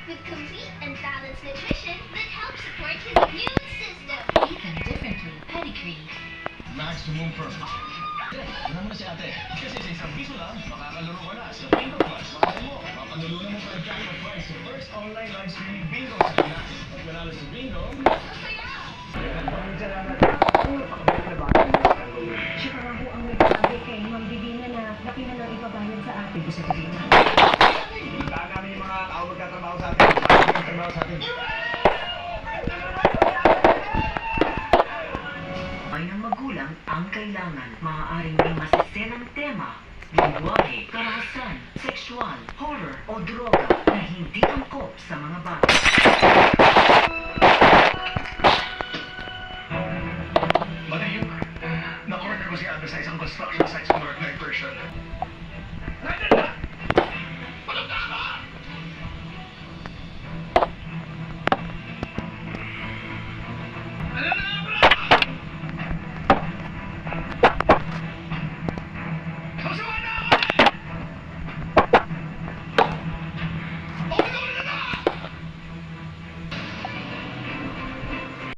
with complete and balanced nutrition that helps support his immune system. Even differently pedigree. Maximum Perk. Ano mo na si ate? Kasi sa isang piso lang, makakalaro ka na sa Bingo Plus. Mahal mo, mapanulunan mo pa ang jackpot prize sa first online live streaming bingo sa Pinas. At manalo sa bingo, Masaya! Siya pa nga po ang nagsabi kay Ma'am Divina na laki na lang ibabayad sa atin ko sa Divina. Tandaan namin yung mga tao magkatrabaho sa atin. Magkatrabaho sa atin. Ay ng magulang ang kailangan. Maaaring may masisenang tema, lingwahe, karahasan, sexual, horror o droga na hindi angkop sa mga bata.